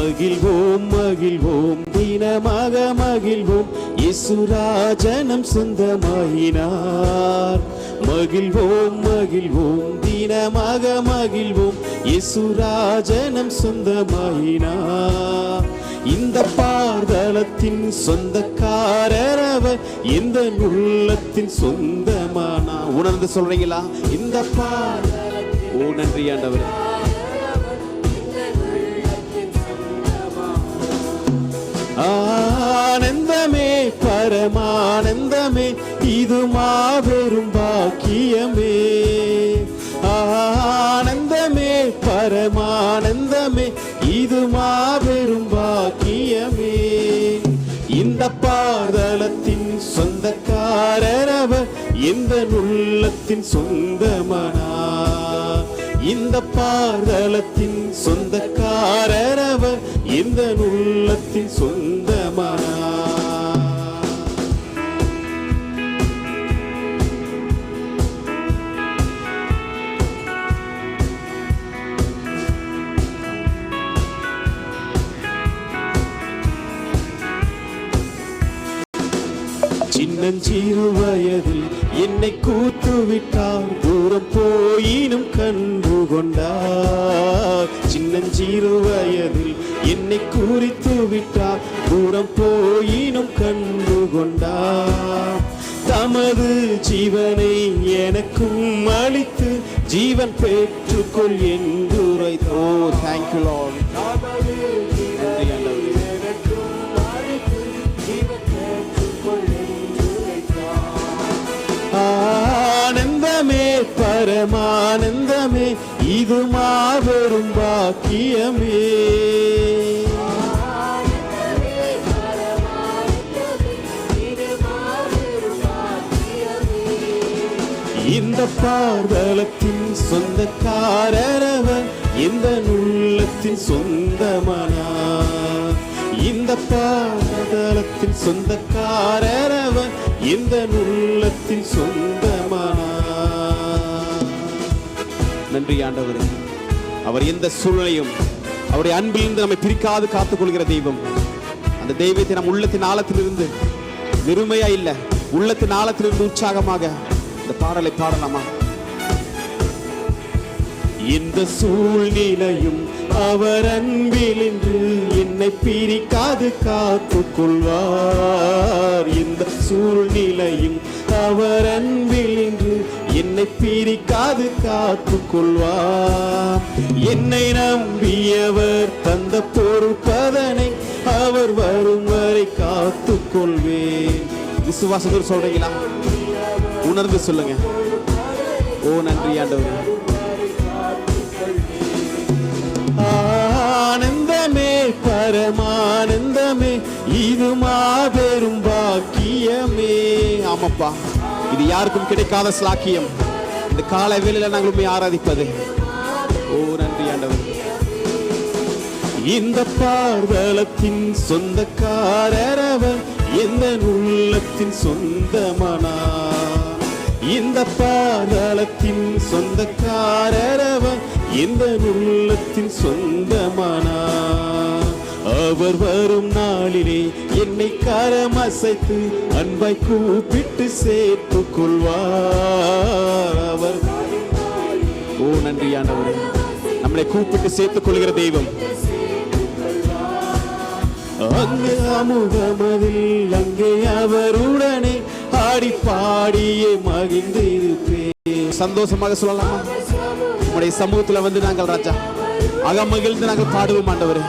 மகிழ்வோம் மகிழ்வோம் தினமாக மகிழ்வோம், இயேசுராஜனம் சொந்தமாயினார். மகிழ்வோம் மகிழ்வோம் தினமாக மகிழ்வோம், இயேசுராஜனம் சொந்தமாயினார். இந்த பார்தலத்தின் சொந்தக்காரர் அவர், இந்த உள்ளத்தின் சொந்தமானா. உணர்ந்து சொல்றீங்களா? இந்த ஓ நன்றி ஆண்டவர். ஆனந்தமே பரமானந்தமே, இது மாபெரும் பாக்கியமே. ஆனந்தமே பரமானந்தமே, இது மாபெரும் பாக்கியமே. இந்த பார்தலத்தின் சொந்தக்காரர் அவர், இந்த உள்ளத்தின் சொந்தமானா. இந்த பார்தலத்தின் சொந்தக்காரர் அவர், இந்த உள்ளத்தின் சொந்தமானா. சின்னஞ்சிறு வயதில் என்னை கூத்துவிட்டார், தூரம் போயினும் கண்டு கொண்டார். சின்னஞ்சிறு வயதில் என்னை குறித்து விட்டார், தூரம் போயினும் கண்டு கொண்டார். தமது ஜீவனை எனக்கும் அளித்து, ஜீவன் பெற்றுக்கொள் என்று உரைத்தோ. Thank you Lord. ஆனந்தமே பரமானந்தமே, இது மாபெரும் பாக்கியமே. இந்த பார்தலத்தின் சொந்தக்காரர் அவர், இந்த உள்ளத்தின் சொந்தமானா. இந்த பார்தலத்தின் சொந்தக்காரர் அவர், இந்த உள்ளத்தின் சொந்தமானா. நன்றி ஆண்டவரே. அவர் எந்த சூழ்நிலையும் அவருடைய அன்பிலிருந்து நம்மை பிரிக்காது காத்துக் கொள்கிற தெய்வம். அந்த தெய்வத்தை நம் உள்ளத்தின் ஆழத்திலிருந்து, வெறுமையா இல்ல, உள்ளத்தின் ஆழத்திலிருந்து உற்சாகமாக இந்த பாடலை பாடலாமா? இந்த சூழ்நிலையும் அவர் அன்பிலின்று என்னை பிரிக்காது காத்துக் கொள்வார். இந்த சூழ்நிலையும் அவர் அன்பிலின்று என்னை பிரிக்காது காத்துக் கொள்வார். என்னை நம்பியவர் தந்த பொறுப்பதனை அவர் வரும் வரை காத்துக் கொள்வேன். விசுவாசத்தோடு சொல்றீங்களா? உணர்ந்து சொல்லுங்க. ஓ நன்றி ஆண்டவரே. ஆனந்தமே பரமானந்தமே, இது மாபெரும் பாக்கியமே. ஆமாப்பா, இது யாருக்கும் கிடைக்காத ஸ்லாக்கியம். இந்த காலை வேளையில நாங்கள் உண்மை ஆராதிப்பது. ஓ நன்றி ஆண்டவர். இந்த பார்தலத்தின் சொந்தக்காரர் அவர், எந்த உள்ளத்தின் சொந்தமானா. இந்த பார்தலத்தின் சொந்தக்காரர் அவர், இந்த உள்ளத்தின் சொந்தமானா. அவர் வரும் நாளிலே என்னை கரமசைத்து அன்பாய் கூப்பிட்டு சேர்த்துக் கொள்வார். அவர் ஓ நன்றியானவர். நம்மளை கூப்பிட்டு சேர்த்துக் கொள்கிற தெய்வம். அங்கு அமுகமதில் அங்கே அவருடனே ஆடி பாடியே மகிழ்ந்து இருப்பேன். சந்தோஷமாக சொல்லலாமா? நம்முடைய சமூகத்துல வந்து நாங்கள் ராஜா அகமகிழ்ந்து நாங்கள் பாடுவோம் ஆண்டவரே.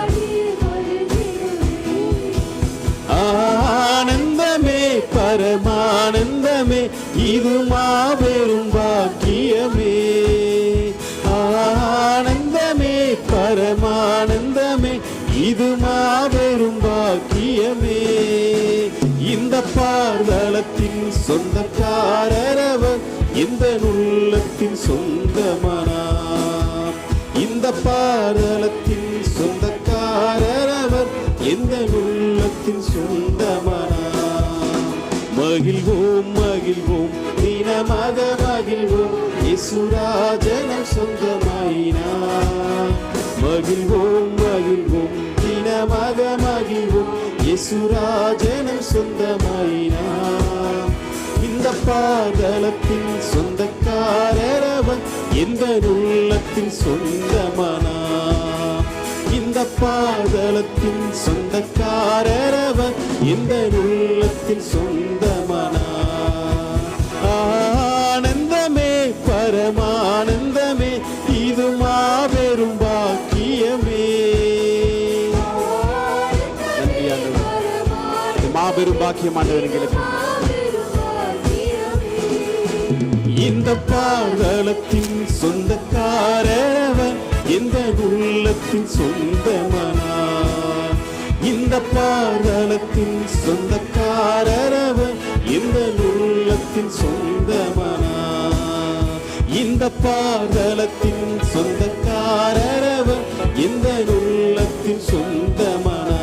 ஆனந்தமே பரமானந்தமே, இது மாபெரும் பாக்கியமே. ஆனந்தமே பரமானந்தமே, இது மாபெரும் பாக்கியமே. இந்த பார்தலத்தின் சொந்தக்காரர் அவர், இந்த உள்ளத்தின் சொந்தமானா. இந்த பார்தலத்தின் சொந்தக்காரர் அவர், இந்த உள்ளத்தின் சொந்தமானா. மகிழ்வோம் மகிழ்வோம் தினமாக மகிழ்வோம், இயேசுராஜனம் சொந்தமாயினார். மகிழ்வோம் மகிழ்வோம் தின യേശുരാജനം സ്വന്തമായിനാം. இந்த பாதலத்தின் சொந்தக்காரரவன் எந்த உள்ளத்தின் சொந்தமானா. இந்த பாதலத்தின் சொந்தக்காரரவன் எந்த உள்ளத்தின் சொந்தமானா. ஆனந்தமே பரமானந்தமே இது மாபெரும் பாக்கியமே. நன்றி ஆண்டவரே, இது மாபெரும் பாக்கியம் ஆண்டவரே எங்களுக்கு. இந்த பாதலத்தின் சொந்தக்காரவன் எந்த உள்ளத்தின் சொந்தமானா. இந்த பாதலத்தின் சொந்தக்காரவன் எந்த உள்ளத்தின் சொந்தமானா. இந்த பாதலத்தின் சொந்தக்காரவன் எந்த உள்ளத்தின் சொந்தமானா.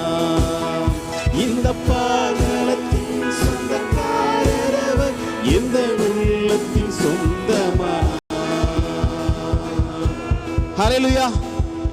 இந்த பாதலத்தின் சொந்தக்காரவன் எந்த உள்ளத்தின் சொந்தமானா. ஹல்லேலூயா.